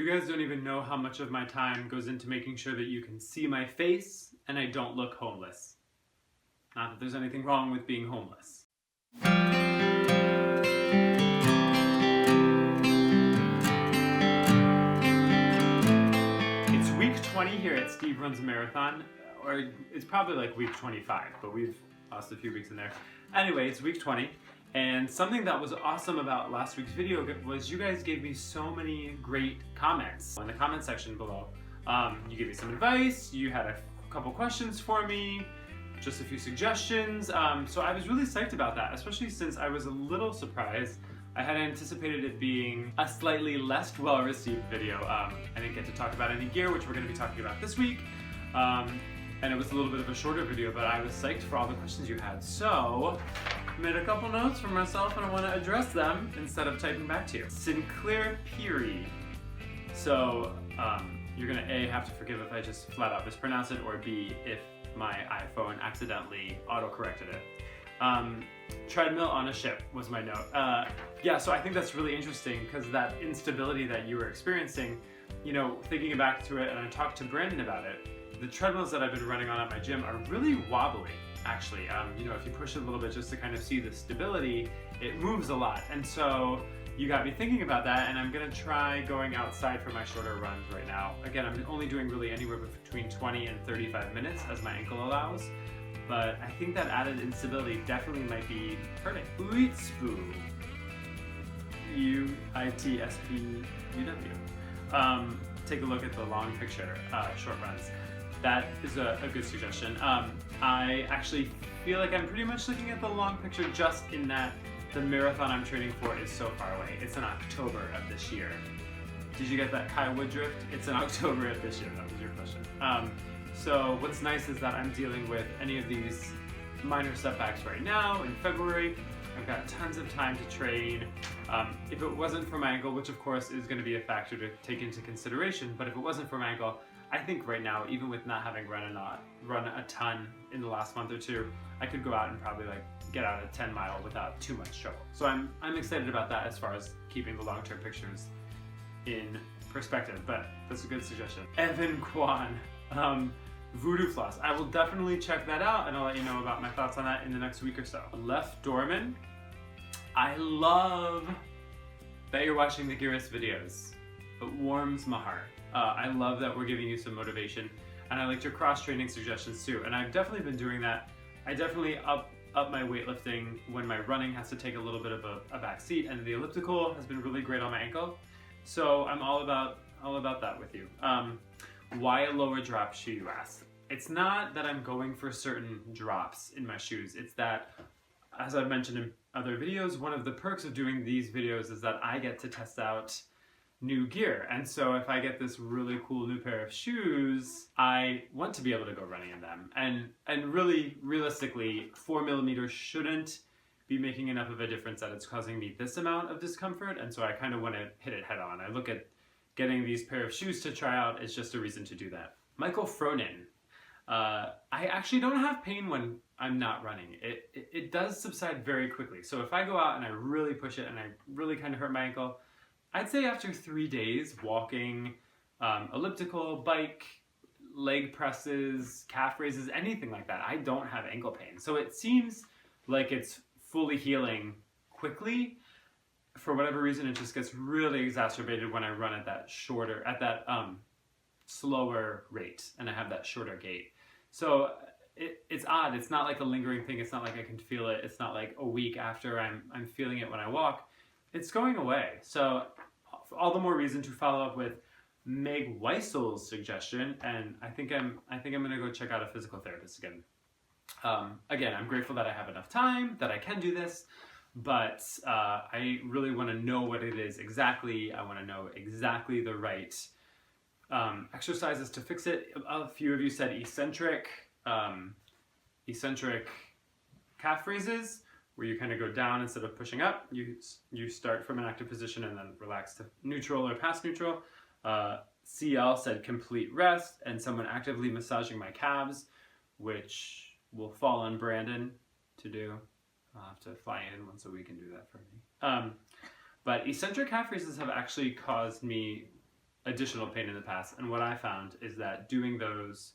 You guys don't even know how much of my time goes into making sure that you can see my face and I don't look homeless. Not that there's anything wrong with being homeless. It's week 20 here at Steve Runs a Marathon, or it's probably like week 25, but we've lost a few weeks in there. Anyway, it's week 20. And something that was awesome about last week's video was you guys gave me so many great comments in the comment section below. You gave me some advice, you had a couple questions for me, just a few suggestions. So I was really psyched about that, especially since I was a little surprised. I had anticipated it being a slightly less well-received video. I didn't get to talk about any gear, which we're going to be talking about this week. And it was a little bit of a shorter video, but I was psyched for all the questions you had. So I made a couple notes for myself and I want to address them instead of typing back to you. Sinclair Peary. So you're gonna A, have to forgive if I just flat out mispronounce it, or B, if my iPhone accidentally auto-corrected it. Treadmill on a ship was my note. Yeah, so I think that's really interesting because that instability that you were experiencing, you know, thinking back to it, and I talked to Brandon about it, the treadmills that I've been running on at my gym are really wobbly, actually. You know, if you push it a little bit just to kind of see the stability, it moves a lot. And so you got me thinking about that, and I'm gonna try going outside for my shorter runs right now. Again, I'm only doing really anywhere between 20 and 35 minutes as my ankle allows, but I think that added instability definitely might be hurting. Uitspoo. U-I-T-S-P-U-W. Take a look at the long picture, short runs. That is a good suggestion. I actually feel like I'm pretty much looking at the long picture just in that the marathon I'm training for is so far away. It's in October of this year. Did you get that Kai Woodruff? It's in October of this year, that was your question. So what's nice is that I'm dealing with any of these minor setbacks right now in February. I've got tons of time to train. If it wasn't for my ankle, which of course is gonna be a factor to take into consideration, but if it wasn't for my ankle, I think right now, even with not having run a ton in the last month or two, I could go out and probably like get out a 10 mile without too much trouble. So I'm excited about that as far as keeping the long-term pictures in perspective, but that's a good suggestion. Evan Kwan, Voodoo Floss. I will definitely check that out and I'll let you know about my thoughts on that in the next week or so. Left Dorman, I love that you're watching the Gearist videos. It warms my heart. I love that we're giving you some motivation, and I liked your cross-training suggestions too, and I've definitely been doing that. I definitely up my weightlifting when my running has to take a little bit of a back seat, and the elliptical has been really great on my ankle, so I'm all about that with you. Why a lower drop shoe, you ask? It's not that I'm going for certain drops in my shoes, it's that, as I've mentioned in other videos, one of the perks of doing these videos is that I get to test out new gear, and so if I get this really cool new pair of shoes, I want to be able to go running in them, and really realistically 4mm shouldn't be making enough of a difference that it's causing me this amount of discomfort, and so I kind of want to hit it head on. I look at getting these pair of shoes to try out as just a reason to do that. Michael Fronin, I actually don't have pain when I'm not running. It does subside very quickly, so if I go out and I really push it and I really kind of hurt my ankle, I'd say after 3 days walking, elliptical, bike, leg presses, calf raises, anything like that, I don't have ankle pain. So it seems like it's fully healing quickly. For whatever reason, it just gets really exacerbated when I run at that slower rate and I have that shorter gait. So it's odd. It's not like a lingering thing. It's not like I can feel it. It's not like a week after I'm feeling it when I walk. It's going away. So all the more reason to follow up with Meg Weisel's suggestion, and I think I'm gonna go check out a physical therapist again. Again, I'm grateful that I have enough time, that I can do this, but I really want to know what it is exactly. I want to know exactly the right exercises to fix it. A few of you said eccentric calf raises, where you kind of go down instead of pushing up. You start from an active position and then relax to neutral or past neutral. CL said complete rest, and someone actively massaging my calves, which will fall on Brandon to do. I'll have to fly in once a week and do that for me. But eccentric calf raises have actually caused me additional pain in the past. And what I found is that doing those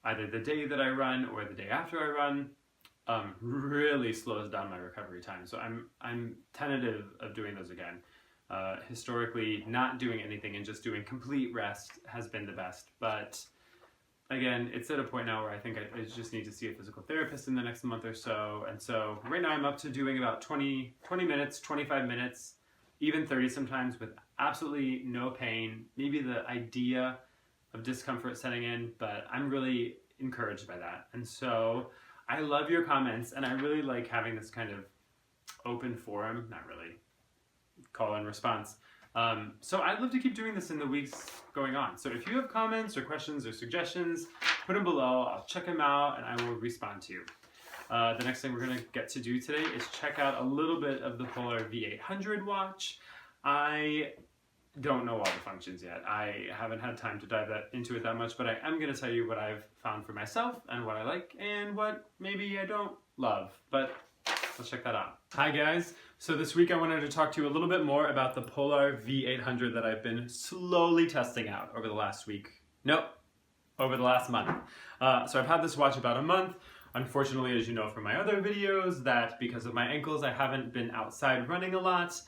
either the day that I run or the day after I run really slows down my recovery time. So I'm tentative of doing those again. Historically, not doing anything and just doing complete rest has been the best. But again, it's at a point now where I think I just need to see a physical therapist in the next month or so. And so right now I'm up to doing about 20 minutes, 25 minutes, even 30 sometimes with absolutely no pain. Maybe the idea of discomfort setting in, but I'm really encouraged by that. And so I love your comments, and I really like having this kind of open forum, not really call and response. So I'd love to keep doing this in the weeks going on. So if you have comments or questions or suggestions, put them below. I'll check them out and I will respond to you. The next thing we're going to get to do today is check out a little bit of the Polar V800 watch. I don't know all the functions yet. I haven't had time to dive into it that much, but I am going to tell you what I've found for myself and what I like and what maybe I don't love. But let's check that out. Hi guys. So this week I wanted to talk to you a little bit more about the Polar V800 that I've been slowly testing out over the last week. Nope, over the last month. So I've had this watch about a month. Unfortunately, as you know from my other videos, that because of my ankles, I haven't been outside running a lot,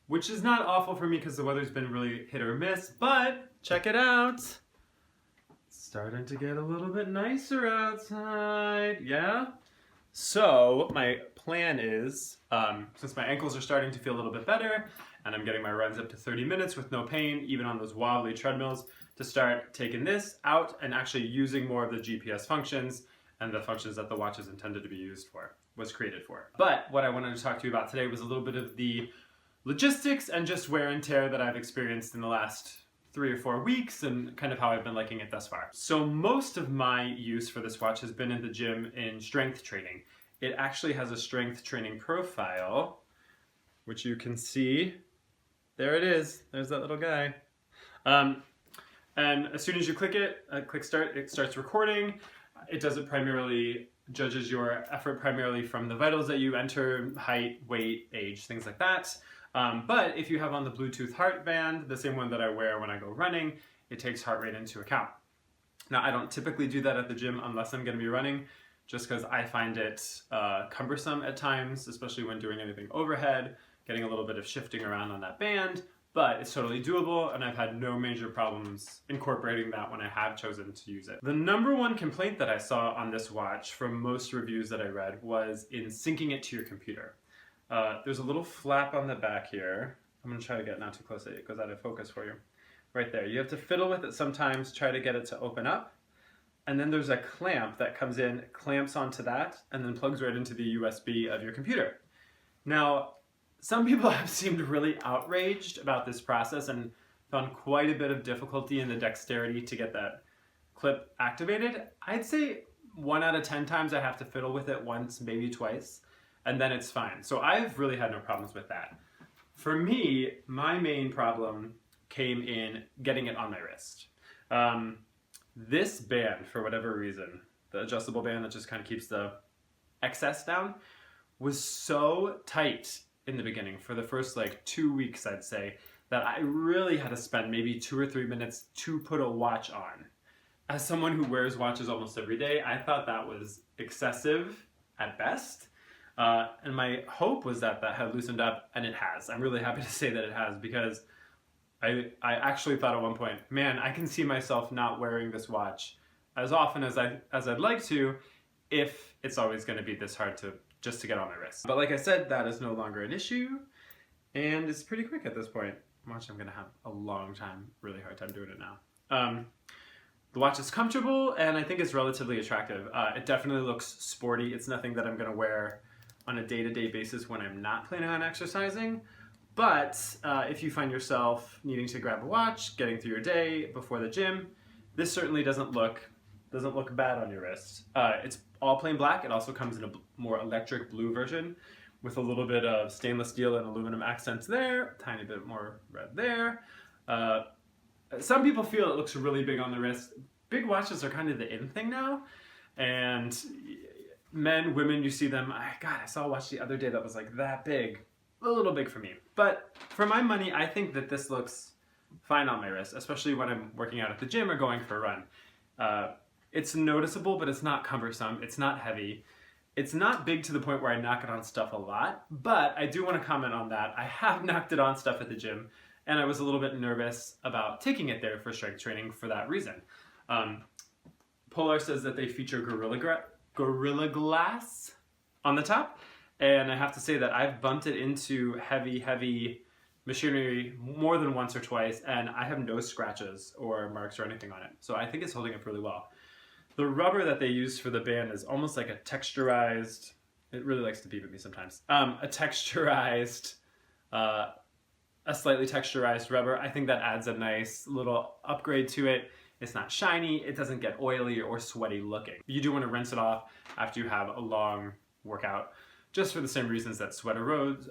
which is not awful for me because the weather's been really hit or miss, but check it out. It's starting to get a little bit nicer outside, yeah? So my plan is, since my ankles are starting to feel a little bit better and I'm getting my runs up to 30 minutes with no pain, even on those wobbly treadmills, to start taking this out and actually using more of the GPS functions and the functions that the watch is intended to be used for, was created for. But what I wanted to talk to you about today was a little bit of the logistics and just wear and tear that I've experienced in the last 3 or 4 weeks and kind of how I've been liking it thus far. So most of my use for this watch has been in the gym in strength training. It actually has a strength training profile, which you can see. There it is. There's that little guy. And as soon as you click it, click start, it starts recording. It does it primarily, judges your effort primarily from the vitals that you enter, height, weight, age, things like that. But if you have on the Bluetooth heart band, the same one that I wear when I go running, it takes heart rate into account. Now, I don't typically do that at the gym unless I'm going to be running, just because I find it cumbersome at times, especially when doing anything overhead, getting a little bit of shifting around on that band, but it's totally doable, and I've had no major problems incorporating that when I have chosen to use it. The number one complaint that I saw on this watch from most reviews that I read was in syncing it to your computer. There's a little flap on the back here. I'm going to try to get not too close, it goes out of focus for you. Right there. You have to fiddle with it sometimes, try to get it to open up. And then there's a clamp that comes in, clamps onto that, and then plugs right into the USB of your computer. Now, some people have seemed really outraged about this process and found quite a bit of difficulty in the dexterity to get that clip activated. I'd say 1 out of 10 times I have to fiddle with it once, maybe twice, and then it's fine. So I've really had no problems with that. For me, my main problem came in getting it on my wrist. This band, for whatever reason, the adjustable band that just kind of keeps the excess down, was so tight in the beginning, for the first like 2 weeks, I'd say, that I really had to spend maybe 2 or 3 minutes to put a watch on. As someone who wears watches almost every day, I thought that was excessive at best. And my hope was that that had loosened up, and it has. I'm really happy to say that it has, because I actually thought at one point, man, I can see myself not wearing this watch as often as I'd like to, if it's always going to be this hard just to get on my wrist. But like I said, that is no longer an issue, and it's pretty quick at this point. Watch, I'm going to have a long time, really hard time doing it now. The watch is comfortable, and I think it's relatively attractive. It definitely looks sporty. It's nothing that I'm going to wear on a day-to-day basis when I'm not planning on exercising. But if you find yourself needing to grab a watch, getting through your day before the gym, this certainly doesn't look bad on your wrist. It's all plain black. It also comes in a more electric blue version with a little bit of stainless steel and aluminum accents there, a tiny bit more red there. Some people feel it looks really big on the wrist. Big watches are kind of the in thing now, and men, women, you see them. God, I saw a watch the other day that was like that big. A little big for me. But for my money, I think that this looks fine on my wrist, especially when I'm working out at the gym or going for a run. It's noticeable, but it's not cumbersome. It's not heavy. It's not big to the point where I knock it on stuff a lot, but I do want to comment on that. I have knocked it on stuff at the gym, and I was a little bit nervous about taking it there for strength training for that reason. Polar says that they feature Gorilla Glass on the top, and I have to say that I've bumped it into heavy machinery more than once or twice, and I have no scratches or marks or anything on it. So I think it's holding up really well. The rubber that they use for the band is almost like a texturized, it really likes to beep at me sometimes, a slightly texturized rubber. I think that adds a nice little upgrade to it. It's not shiny, it doesn't get oily or sweaty looking. You do want to rinse it off after you have a long workout, just for the same reasons that sweat erodes.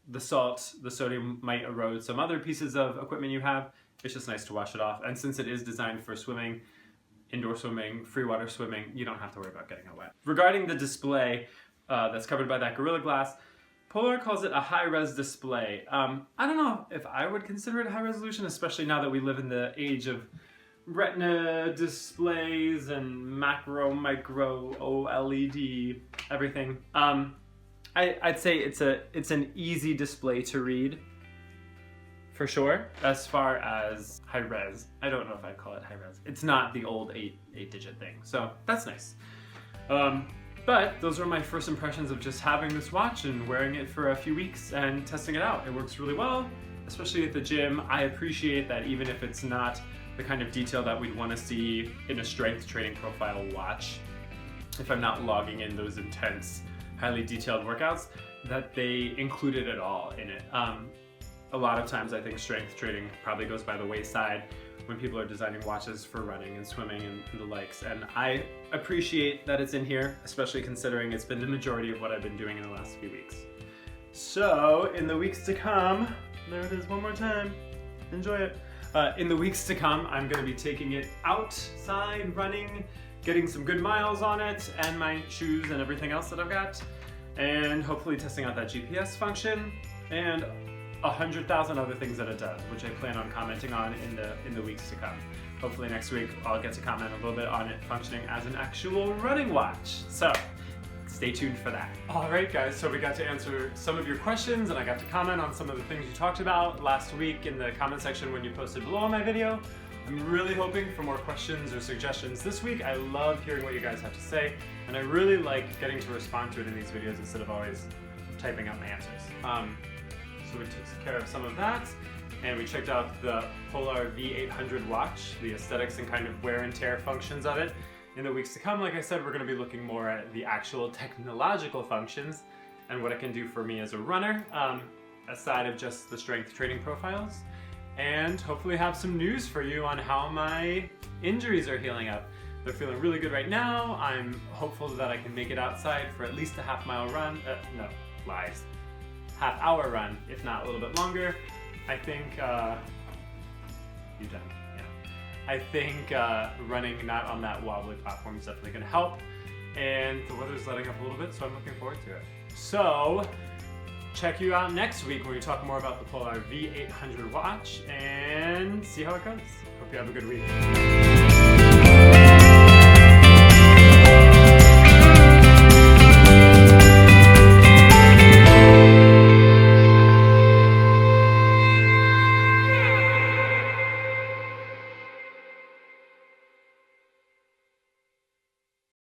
The salt, the sodium might erode some other pieces of equipment you have. It's just nice to wash it off. And since it is designed for swimming, indoor swimming, free water swimming, you don't have to worry about getting it wet. Regarding the display that's covered by that Gorilla Glass, Polar calls it a high-res display. I don't know if I would consider it high resolution, especially now that we live in the age of retina displays and macro, micro, OLED, everything. I'd say it's an easy display to read, for sure. As far as high res, I don't know if I'd call it high res. It's not the old 8-digit thing, so that's nice. But those are my first impressions of just having this watch and wearing it for a few weeks and testing it out. It works really well, especially at the gym. I appreciate that even if it's not the kind of detail that we'd want to see in a strength training profile watch, if I'm not logging in those intense, highly detailed workouts, that they included it all in it. A lot of times I think strength training probably goes by the wayside when people are designing watches for running and swimming and the likes, and I appreciate that it's in here, especially considering it's been the majority of what I've been doing in the last few weeks. So in the weeks to come, there it is one more time, enjoy it. In the weeks to come, I'm going to be taking it outside, running, getting some good miles on it, and my shoes and everything else that I've got, and hopefully testing out that GPS function, and 100,000 other things that it does, which I plan on commenting on in the weeks to come. Hopefully next week I'll get to comment a little bit on it functioning as an actual running watch. So stay tuned for that. All right, guys, so we got to answer some of your questions, and I got to comment on some of the things you talked about last week in the comment section when you posted below on my video. I'm really hoping for more questions or suggestions this week. I love hearing what you guys have to say, and I really like getting to respond to it in these videos instead of always typing out my answers. So we took care of some of that, and we checked out the Polar V800 watch, the aesthetics and kind of wear and tear functions of it. In the weeks to come, like I said, we're going to be looking more at the actual technological functions and what it can do for me as a runner, aside of just the strength training profiles, and hopefully have some news for you on how my injuries are healing up. They're feeling really good right now. I'm hopeful that I can make it outside for at least a half-mile run. No, lies. Half-hour run, if not a little bit longer. I think, you done? Yeah. I think running not on that wobbly platform is definitely gonna help. And the weather's letting up a little bit, so I'm looking forward to it. So, check you out next week when we talk more about the Polar V800 watch and see how it goes. Hope you have a good week.